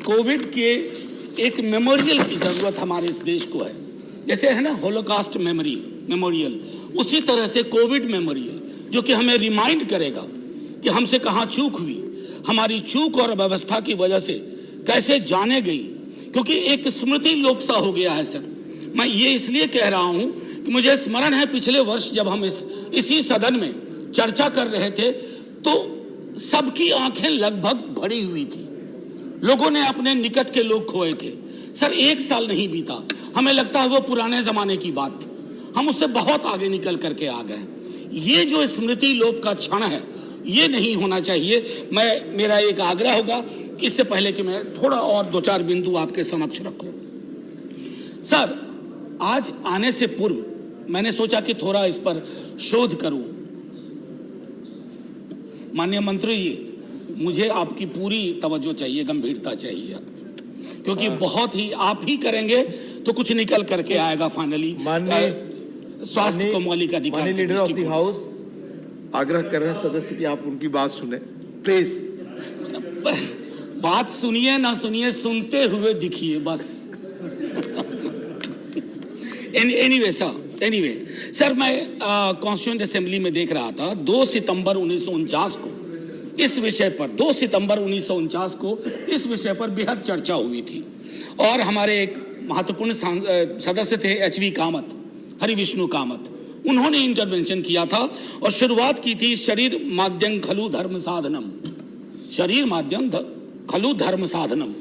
Covid के एक memorial की जरूरत हमारे इस देश को है। जैसे है ना होलोकास्ट मेमोरियल, उसी तरह से कोविड मेमोरियल, जो कि हमें रिमाइंड करेगा कि हमसे कहाँ चूक हुई, हमारी चूक और अव्यवस्था की वजह से कैसे जाने गई, क्योंकि एक स्मृति लोप सा हो गया है सर। मैं ये इसलिए कह रहा हूं कि मुझे स्मरण है पिछले वर्ष जब हम इसी सदन में चर्चा कर रहे थे तो सबकी आंखें लगभग भरी हुई थी। लोगों ने अपने निकट के लोग खोए थे। सर 1 साल नहीं बीता, हमें लगता है वो पुराने जमाने की बात थी, हम उससे बहुत आगे निकल करके आ गए। ये जो स्मृति लोप का क्षण है ये नहीं होना चाहिए। मेरा एक आग्रह होगा कि इससे पहले कि मैं थोड़ा और 2-4 बिंदु आपके समक्ष रखूं। सर आज आने से पूर्व मैंने सोचा कि थोड़ा इस पर शोध करूं। माननीय मंत्री जी, मुझे आपकी पूरी तवज्जो चाहिए, गंभीरता चाहिए, क्योंकि बहुत ही आप ही करेंगे तो कुछ निकल करके आएगा फाइनली। स्वास्थ्य को मौलिक अधिकार के दृष्टिकोण से आग्रह कर रहे हैं सदस्य कि आप उनकी बात सुने प्लीज। बात सुनिए ना सुनिए, सुनते हुए दिखिए बस। एनीवे सर मैं कॉन्स्टिट्यूएंट असेंबली में देख रहा था 2 सितंबर 1949 को इस विषय पर 2 सितंबर 1949 को इस विषय पर बेहद चर्चा हुई थी और हमारे एक महत्वपूर्ण सदस्य थे HV कामत, हरिविष्णु कामत, उन्होंने इंटरवेंशन किया था और शुरुआत की थी शरीर माध्यम खलु धर्म साधनम, शरीर माध्यम खलु धर्म साधनम,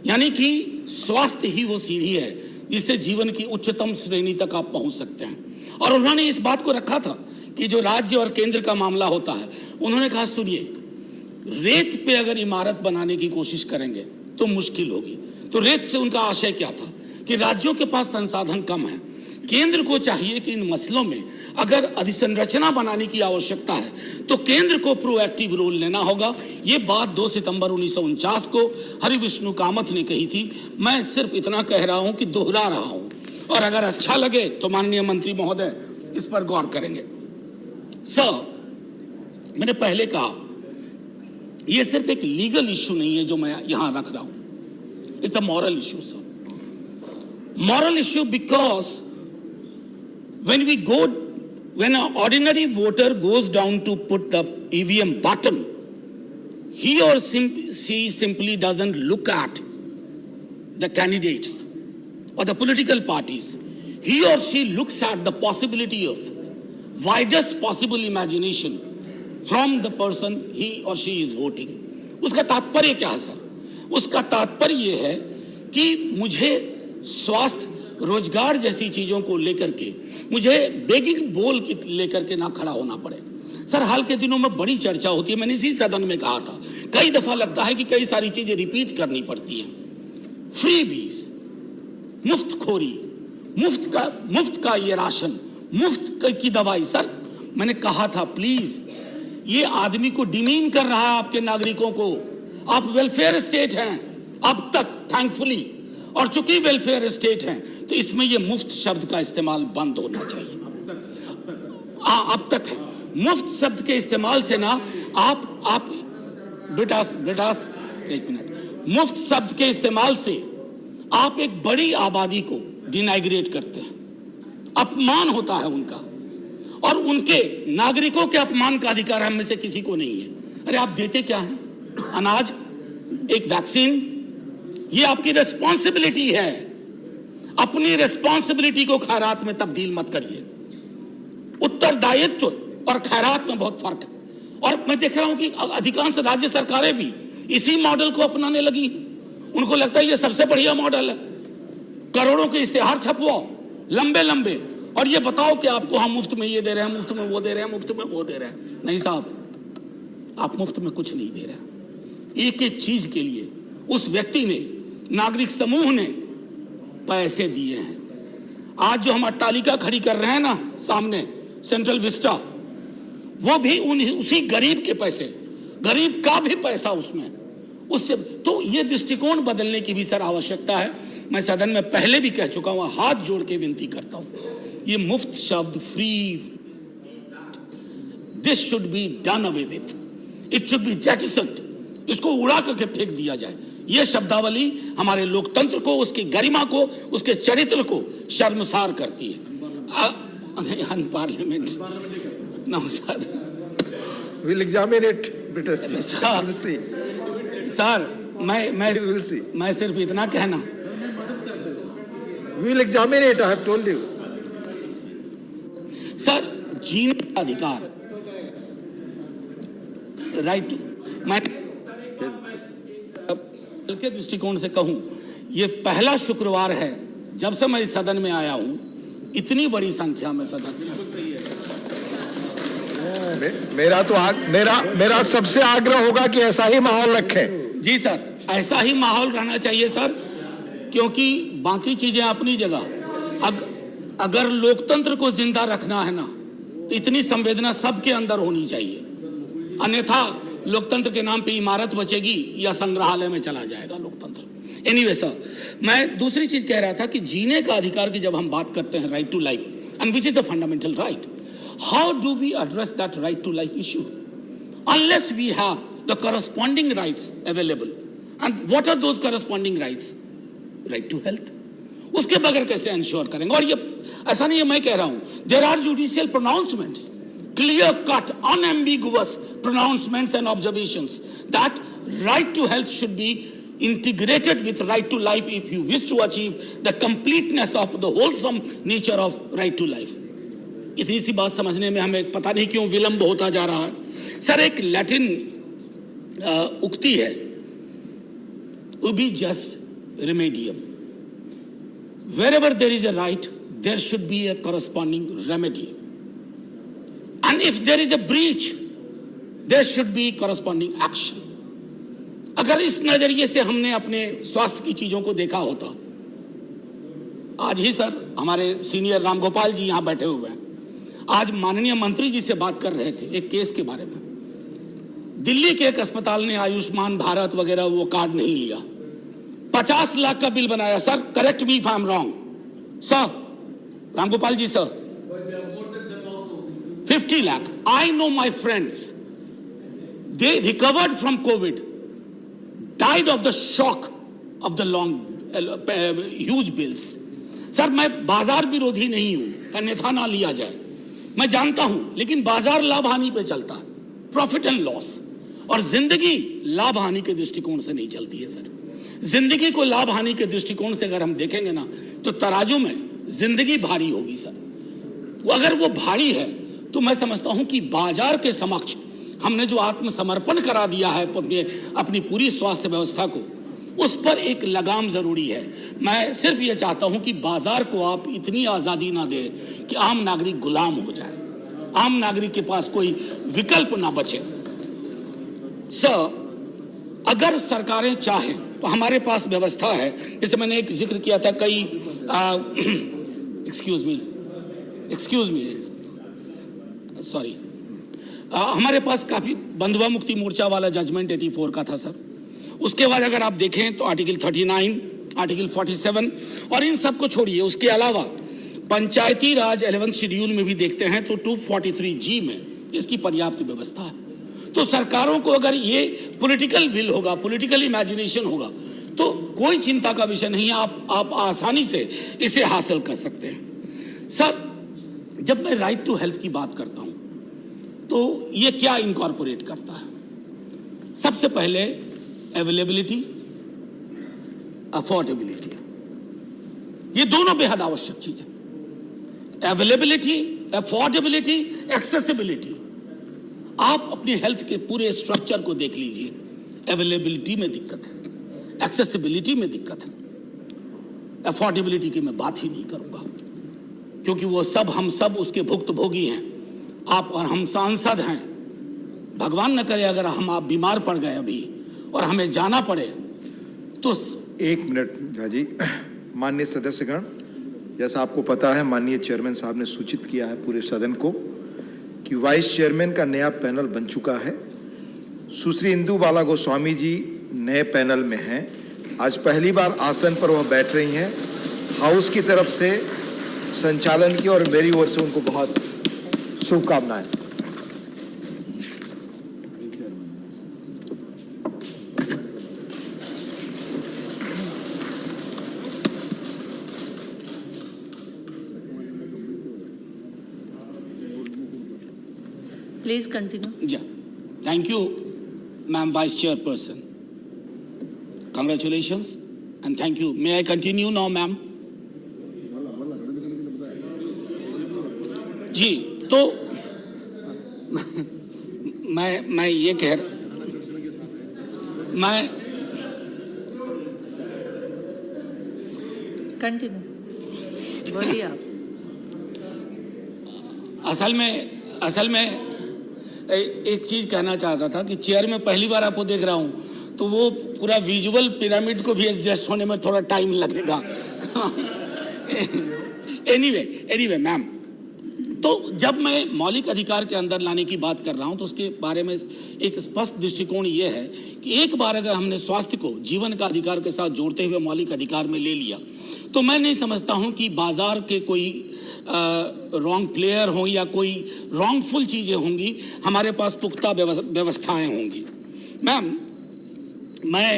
यानी कि स्वास्थ्य ही वो सीढ़ी है जिससे जीवन की उच्चतम श्रेणी तक आप पहुंच सकते हैं। और उन्होंने इस बात को रखा था कि जो राज्य और केंद्र का मामला होता है, उन्होंने कहा सुनिए, रेत पे अगर इमारत बनाने की कोशिश करेंगे तो मुश्किल होगी। तो रेत से उनका आशय क्या था कि राज्यों के पास संसाधन कम है, केंद्र को चाहिए कि इन मसलों में अगर अधिसंरचना बनाने की आवश्यकता है तो केंद्र को प्रोएक्टिव रोल लेना होगा। ये बात 2 सितंबर 1949 को हरिविष्णु कामत ने कही थी। मैं सिर्फ इतना कह रहा हूं कि दोहरा रहा हूं और अगर अच्छा लगे तो माननीय मंत्री महोदय इस पर गौर करेंगे। सर मैंने पहले कहा यह सिर्फ एक लीगल इश्यू नहीं है जो मैं यहां रख रहा हूं, it's a moral issue sir, moral issue because when an ordinary voter goes down to put the EVM button, he or she simply doesn't look at the candidates or the political parties. He or she looks at the possibility of widest possible imagination from the person he or she is voting. उसका तात्पर्य क्या है sir? उसका तात्पर्य ये है कि मुझे स्वास्थ्य, रोजगार जैसी चीजों को लेकर के मुझे बेगिंग बोल की लेकर के ना खड़ा होना पड़े। सर हाल के दिनों में बड़ी चर्चा होती है, मैंने इसी सदन में कहा था, कई दफा लगता है कि कई सारी चीजें रिपीट करनी पड़ती हैं। फ्रीबीज, मुफ्तखोरी, मुफ्त का ये राशन, मुफ्त की दवाई। सर मैंने कहा था प्लीज, ये आदमी को डिमीन कर रहा है आपके नागरिकों को। आप वेलफेयर स्टेट हैं अब तक थैंकफुली, और चूंकि वेलफेयर स्टेट हैं तो इसमें ये मुफ्त शब्द का इस्तेमाल बंद होना चाहिए। अब तक है मुफ्त शब्द के इस्तेमाल से ना आप ब्रिटास एक मिनट, मुफ्त शब्द के इस्तेमाल से आप एक बड़ी आबादी को डिनाइग्रेट करते हैं, अपमान होता है उनका, और उनके नागरिकों के अपमान का अधिकार हम में से किसी को नहीं है। अरे आप देते क्या है? अनाज, एक वैक्सीन, ये आपकी रिस्पॉन्सिबिलिटी है। अपनी रिस्पॉन्सिबिलिटी को खैरात में तब्दील मत करिए। उत्तरदायित्व और खैरात में बहुत फर्क है। और मैं देख रहा हूं कि अधिकांश राज्य सरकारें भी इसी मॉडल को अपनाने लगी। उनको लगता है ये सबसे बढ़िया मॉडल है। करोड़ों के इश्तेहार छपवाओ लंबे लंबे और ये बताओ कि आपको हम मुफ्त में ये दे रहे हैं, मुफ्त में वो दे रहे हैं, मुफ्त में वो दे रहे हैं। नहीं साहब, आप मुफ्त में कुछ नहीं दे रहे। एक एक चीज के लिए उस व्यक्ति ने, नागरिक समूह ने पैसे दिए हैं। आज जो हम अट्टालिका खड़ी कर रहे हैं ना सामने, सेंट्रल विस्टा, वो भी उसी गरीब के पैसे, गरीब का भी पैसा उसमें, उससे। तो ये दृष्टिकोण बदलने की भी सर आवश्यकता है। मैं सदन में पहले भी कह चुका हूं, हाथ जोड़ के विनती करता हूं, ये मुफ्त शब्द, free, this should be done away with, it should be jettisoned, इसको उड़ा करके फेंक दिया जाए। ये शब्दावली हमारे लोकतंत्र को, उसकी गरिमा को, उसके चरित्र को शर्मसार करती है। Unparliamentary no sir, We'll examine it, British. Sir. We'll see. Sir We'll see. मैं सिर्फ इतना कहना, We will examine it, I have told you. Sir जीने का अधिकार, राइट टू, मैं के दृष्टिकोण से कहूं, ये पहला शुक्रवार है जब से मैं इस सदन में आया हूं, इतनी बड़ी संख्या में सदस्य। मेरा सबसे आग्रह होगा कि ऐसा ही माहौल रखें। जी सर, ऐसा ही माहौल रहना चाहिए सर, क्योंकि बाकी चीजें अपनी जगह। अगर लोकतंत्र को जिंदा रखना है ना, तो इतनी संवेदना सबके अंदर होनी चाहिए, अन्यथा लोकतंत्र के नाम पे इमारत बचेगी या संग्रहालय में चला जाएगा लोकतंत्र। एनीवे सर, मैं दूसरी चीज कह रहा था कि जीने का अधिकार की जब हम बात करते हैं, right to life, and which is a fundamental right, how do we address that right to life issue unless we have the corresponding rights available? And what are those corresponding rights? Right to health. उसके बगैर कैसे ensure करेंगे? और ये ऐसा नहीं है मैं कह रहा हूं, there are judicial pronouncements, clear cut, unambiguous pronouncements and observations that right to health should be integrated with right to life if you wish to achieve the completeness of the wholesome nature of right to life. इतनी सी बात समझने में हमें पता नहीं क्यों विलंब होता जा रहा है। सर, एक लैटिन उक्ति है, ubi jus remedium, wherever there is a right there should be a corresponding remedy, and if there is a breach there should be corresponding action. अगर इस नजरिए से हमने अपने स्वास्थ्य की चीजों को देखा होता, आज ही सर हमारे सीनियर रामगोपाल जी यहां बैठे हुए हैं, आज माननीय मंत्री जी से बात कर रहे थे एक केस के बारे में। दिल्ली के एक अस्पताल ने आयुष्मान भारत वगैरह वो कार्ड नहीं लिया, 50 लाख का बिल बनाया। Sir, correct me if I am wrong sir, Ramgopal ji sir, 50 lakh. I know my friends, they recovered from COVID, died of the shock of the long huge bills. Sir, मैं बाजार विरोधी नहीं हूं, अन्यथा ना लिया जाए, मैं जानता हूं, लेकिन बाजार लाभ हानि पे चलता है, प्रॉफिट एंड लॉस, और जिंदगी लाभ हानि के दृष्टिकोण से नहीं चलती है सर। जिंदगी को लाभ हानि के दृष्टिकोण से अगर हम देखेंगे ना, तो तराजू में जिंदगी भारी होगी सर। वो अगर वो भारी है तो मैं समझता हूं कि बाजार के समक्ष हमने जो आत्मसमर्पण करा दिया है अपनी पूरी स्वास्थ्य व्यवस्था को, उस पर एक लगाम जरूरी है। मैं सिर्फ ये चाहता हूं कि बाजार को आप इतनी आजादी ना दे कि आम नागरिक गुलाम हो जाए, आम नागरिक के पास कोई विकल्प ना बचे। सर, अगर सरकारें चाहें तो हमारे पास व्यवस्था है, जैसे मैंने एक जिक्र किया था, कई एक्सक्यूज मी सॉरी, हमारे पास काफी बंधुआ मुक्ति मोर्चा वाला जजमेंट 84 का था सर। उसके बाद अगर आप देखें तो आर्टिकल 39, आर्टिकल 47, और इन सब को छोड़िए, उसके अलावा पंचायती राज 11 शेड्यूल में भी देखते हैं तो 243G में इसकी पर्याप्त व्यवस्था है। तो सरकारों को अगर ये पॉलिटिकल विल होगा, पॉलिटिकल इमेजिनेशन होगा, तो कोई चिंता का विषय नहीं है, आप आसानी से इसे हासिल कर सकते हैं। सर, जब मैं राइट टू हेल्थ की बात करता हूं तो ये क्या इनकॉर्पोरेट करता है? सबसे पहले अवेलेबिलिटी, अफोर्डेबिलिटी, ये दोनों बेहद आवश्यक चीज है। Availability, affordability, accessibility. आप अपने हेल्थ के पूरे स्ट्रक्चर को देख लीजिए, अवेलेबिलिटी में दिक्कत है, एक्सेसिबिलिटी में दिक्कत है, अफोर्डेबिलिटी की मैं बात ही नहीं करूंगा, क्योंकि वो सब हम सब उसके भुक्तभोगी हैं। आप और हम सांसद हैं, भगवान न करे अगर आप बीमार पड़ गए अभी और हमें जाना पड़े तो। एक मिनट झाजी, माननीय सदस्यगण, जैसा आपको पता है माननीय चेयरमैन साहब ने सूचित किया है पूरे सदन को कि वाइस चेयरमैन का नया पैनल बन चुका है। सुश्री इंदु बाला गोस्वामी जी नए पैनल में हैं। आज पहली बार आसन पर वह बैठ रही हैं। हाउस की तरफ से संचालन की और मेरी ओर से उनको बहुत शुभकामनाएं। Please continue. Yeah. Thank you, Ma'am Vice Chairperson. Congratulations and thank you. May I continue now, ma'am? जी, तो मैं ये कह मैं Continue. बोलिए आप. असल में एक चीज कहना चाहता था कि चेयर में पहली बार आपको देख रहा हूं तो वो पूरा विजुअल पिरामिड को भी एडजस्ट होने में थोड़ा टाइम लगेगा. एनीवे मैम, तो जब मैं मौलिक अधिकार के अंदर लाने की बात कर रहा हूं तो उसके बारे में एक स्पष्ट दृष्टिकोण ये है कि एक बार अगर हमने स्वास्थ्य को जीवन का अधिकार के साथ जोड़ते हुए मौलिक अधिकार में ले लिया तो मैं नहीं समझता हूं कि बाजार के कोई रॉन्ग प्लेयर हो या कोई रॉन्गफुल चीजें होंगी. हमारे पास पुख्ता व्यवस्थाएं होंगी. मैम, मैं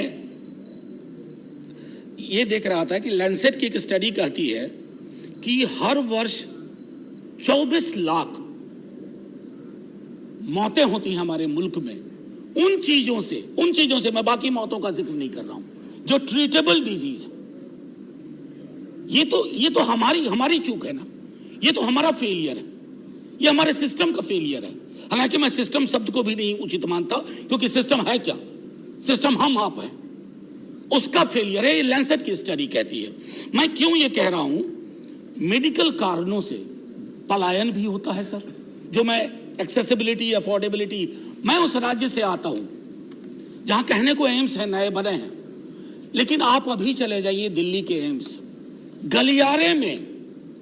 ये देख रहा था कि लैंसेट की एक स्टडी कहती है कि हर वर्ष 24 लाख मौतें होती हैं हमारे मुल्क में उन चीजों से मैं बाकी मौतों का जिक्र नहीं कर रहा हूं जो ट्रीटेबल डिजीज है. ये तो हमारी चूक है ना. ये तो हमारा फेलियर है. ये हमारे सिस्टम का फेलियर है. हालांकि मैं सिस्टम शब्द को भी नहीं उचित मानता क्योंकि सिस्टम है क्या? सिस्टम हम आप हैं. उसका फेलियर है. ये लैंसेट की स्टडी कहती है. मैं क्यों ये कह रहा हूं? मेडिकल कारणों से पलायन भी होता है सर. जो मैं एक्सेसिबिलिटी, अफोर्डेबिलिटी, मैं उस राज्य से आता हूं जहां कहने को एम्स है, नए बने हैं, लेकिन आप अभी चले जाइए दिल्ली के एम्स,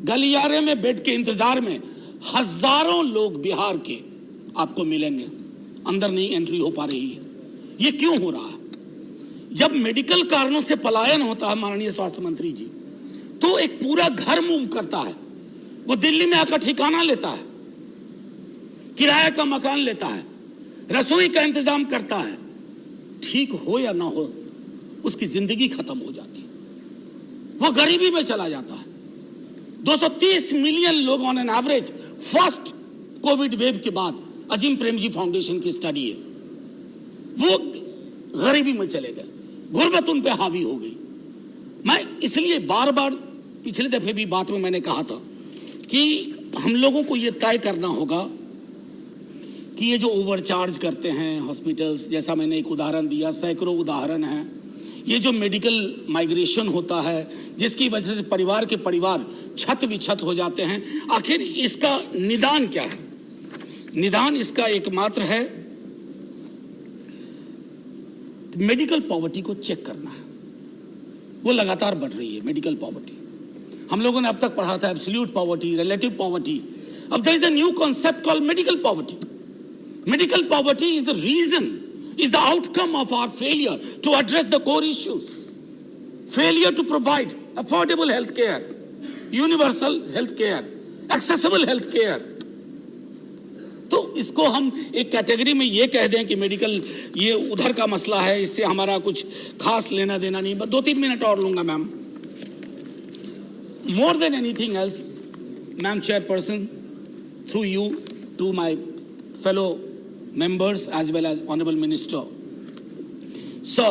गलियारे में बेड के इंतजार में हजारों लोग बिहार के आपको मिलेंगे. अंदर नहीं एंट्री हो पा रही है. ये क्यों हो रहा है? जब मेडिकल कारणों से पलायन होता है माननीय स्वास्थ्य मंत्री जी, तो एक पूरा घर मूव करता है. वो दिल्ली में आकर ठिकाना लेता है, किराए का मकान लेता है, रसोई का इंतजाम करता है. ठीक हो या ना हो, उसकी जिंदगी खत्म हो जाती है. वो गरीबी में चला जाता है. 230 मिलियन लोग on an average first Covid wave के बाद, अजीम प्रेमजी फाउंडेशन की स्टडी है, वो गरीबी में चले गए. गुर्बत उन पे हावी हो गई. मैं इसलिए बार बार पिछले दफे भी बात में मैंने कहा था कि हम लोगों को यह तय करना होगा कि ये जो ओवरचार्ज करते हैं हॉस्पिटल्स, जैसा मैंने एक उदाहरण दिया, सैकड़ों उदाहरण हैं. ये जो मेडिकल माइग्रेशन होता है जिसकी वजह से परिवार के परिवार छत विछत हो जाते हैं, आखिर इसका निदान क्या है? निदान इसका एकमात्र है मेडिकल पॉवर्टी को चेक करना है. वो लगातार बढ़ रही है मेडिकल पॉवर्टी. हम लोगों ने अब तक पढ़ा था एब्सोल्यूट पॉवर्टी, रिलेटिव पॉवर्टी. अब there is a new concept called medical poverty. Medical poverty is the reason, is the outcome of our failure to address the core issues. Failure to provide affordable health care, universal health care, accessible health care. तो इसको हम एक category में ये कह दें कि medical ये उधर का मसला है, इससे हमारा कुछ खास लेना देना नहीं. 2-3 मिनट और लूंगा ma'am. More than anything else, Ma'am Chairperson, through you to my fellow members as well as Honorable Minister. So,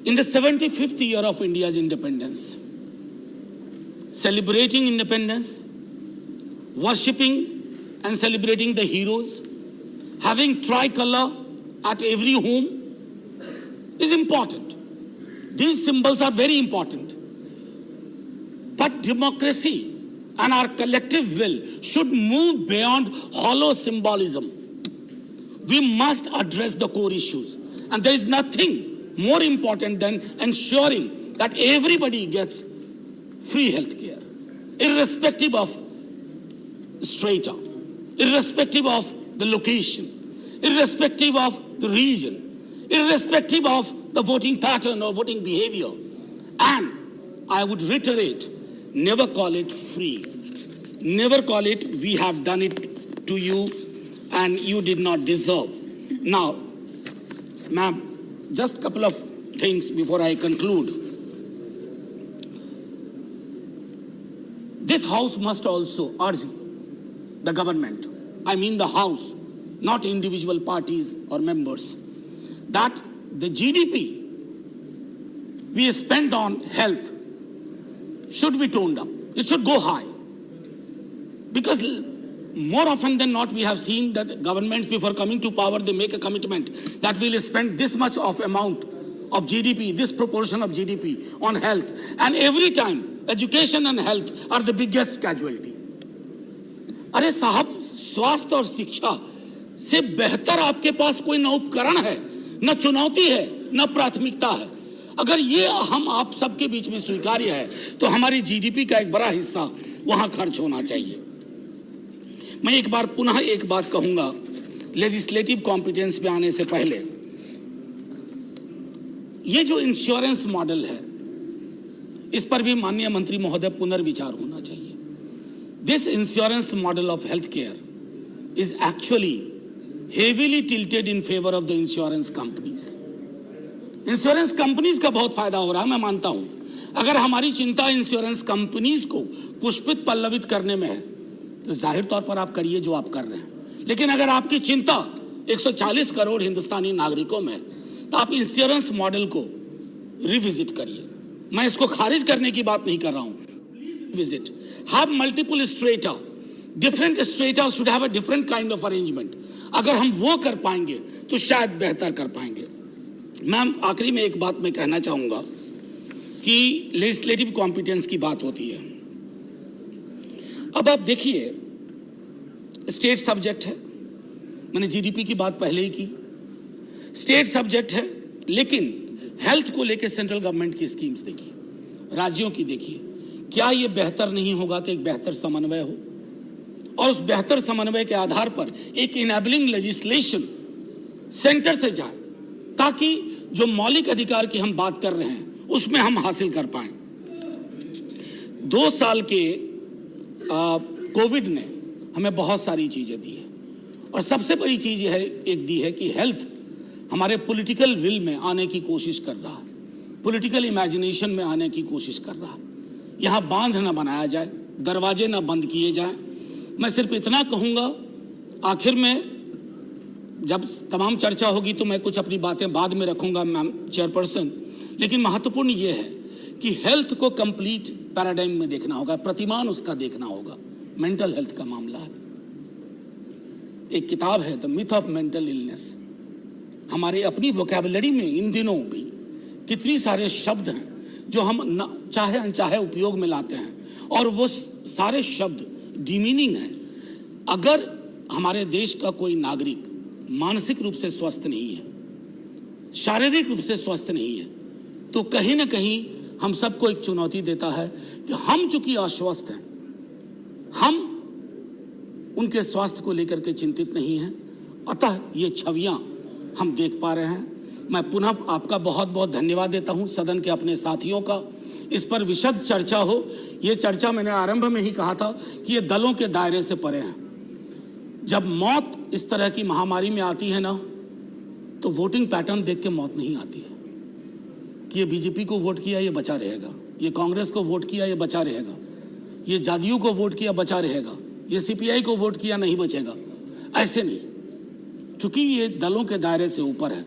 in the 75th year of India's independence, celebrating independence, worshipping and celebrating the heroes, having tricolor at every home is important. These symbols are very important. But democracy and our collective will should move beyond hollow symbolism. We must address the core issues. And there is nothing more important than ensuring that everybody gets free health care, irrespective of strata, irrespective of the location, irrespective of the region, irrespective of the voting pattern or voting behavior. And I would reiterate, never call it free. Never call it, we have done it to you and you did not deserve. Now, ma'am, just a couple of things before I conclude. This house must also urge the government, I mean the House, not individual parties or members, that the GDP we spend on health should be toned up. It should go high. Because more often than not, we have seen that governments, before coming to power, they make a commitment that we'll spend this much of amount of GDP, this proportion of GDP on health. And every time, education and health are the biggest casualty. अरे साहब, स्वास्थ्य और शिक्षा से बेहतर आपके पास कोई न उपकरण है, न चुनौती है, न प्राथमिकता है। अगर ये हम आप सबके बीच में स्वीकार्य है, तो हमारी जीडीपी का एक बड़ा हिस्सा वहां खर्च होना चाहिए। मैं एक बार पुनः एक बात कहूंगा, लेजिस्लेटिव कॉम्पिटेंस पे आने से पहले, ये जो इंश्योरेंस मॉडल है, इस पर भी माननीय मंत्री महोदय पुनर्विचार होना चाहिए। This insurance model of health care is actually heavily tilted in favour of the insurance companies. Insurance companies का बहुत फायदा हो रहा है, मैं मानता हूं। अगर हमारी चिंता इंश्योरेंस कंपनीज को पुष्पित पल्लवित करने में है, तो जाहिर तौर पर आप करिए जो आप कर रहे हैं। लेकिन अगर आपकी चिंता 140 करोड़ हिंदुस्तानी नागरिकों में है, तो आप इंश्योरेंस मॉडल को रिविजिट करिए। मैं इसको खारिज करने की बात नहीं कर रहा हूं। Visit, have multiple strata, different strata should have a different kind of arrangement. अगर हम वो कर पाएंगे तो शायद बेहतर कर पाएंगे। मैं आखिरी में एक बात मैं कहना चाहूंगा कि लेजिस्लेटिव कॉम्पिटेंस की बात होती है। अब आप देखिए, स्टेट सब्जेक्ट है, मैंने जीडीपी की बात पहले ही की, स्टेट सब्जेक्ट है, लेकिन हेल्थ को लेकर सेंट्रल गवर्नमेंट की स्कीम्स देखिए, राज्यों की देखिए। क्या ये बेहतर नहीं होगा कि एक बेहतर समन्वय हो, और उस बेहतर समन्वय के आधार पर एक इनेबलिंग लेजिस्लेशन सेंटर से जाए, ताकि जो मौलिक अधिकार की हम बात कर रहे हैं उसमें हम हासिल कर पाएं। 2 साल के कोविड ने हमें बहुत सारी चीजें दी है, और सबसे बड़ी चीज यह एक दी है कि हेल्थ हमारे पॉलिटिकल विल में आने की कोशिश कर रहा है, पॉलिटिकल इमेजिनेशन में आने की कोशिश कर रहा है। यहाँ बांध ना बनाया जाए, दरवाजे ना बंद किए जाएं। मैं सिर्फ इतना कहूंगा, आखिर में जब तमाम चर्चा होगी तो मैं कुछ अपनी बातें बाद में रखूंगा मैम चेयरपर्सन, लेकिन महत्वपूर्ण ये है कि हेल्थ को कंप्लीट पैराडाइम में देखना होगा, प्रतिमान उसका देखना होगा। मेंटल हेल्थ का मामला है, एक किताब है the myth of mental illness. हमारे अपनी वोकैबुलरी में इन दिनों भी कितनी सारे शब्द हैं जो हम चाहे अनचाहे उपयोग में लाते हैं, और वो सारे शब्द डिमीनिंग है। अगर हमारे देश का कोई नागरिक मानसिक रूप से स्वस्थ नहीं है, शारीरिक रूप से स्वस्थ नहीं है, तो कहीं ना कहीं हम सबको एक चुनौती देता है कि हम चूंकि अस्वस्थ हैं, हम उनके स्वास्थ्य को लेकर के चिंतित नहीं हैं। अतः ये छवियां हम देख पा रहे हैं। मैं पुनः आपका बहुत बहुत धन्यवाद देता हूं, सदन के अपने साथियों का। इस पर विशद चर्चा हो, ये चर्चा मैंने आरंभ में ही कहा था कि ये दलों के दायरे से परे है। जब मौत इस तरह की महामारी में आती है ना, तो वोटिंग पैटर्न देख के मौत नहीं आती है कि ये बीजेपी को वोट किया ये बचा रहेगा, ये कांग्रेस को वोट किया ये बचा रहेगा, ये जदयू को वोट किया बचा रहेगा, ये सीपीआई को वोट किया नहीं बचेगा। ऐसे नहीं, चूंकि ये दलों के दायरे से ऊपर है,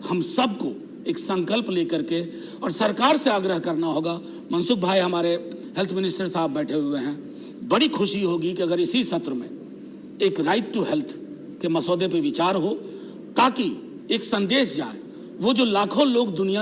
हम सबको एक संकल्प लेकर के और सरकार से आग्रह करना होगा। मनसुख भाई हमारे हेल्थ मिनिस्टर साहब बैठे हुए हैं, बड़ी खुशी होगी कि अगर इसी सत्र में एक राइट टू हेल्थ के मसौदे पे विचार हो, ताकि एक संदेश जाए, वो जो लाखों लोग दुनिया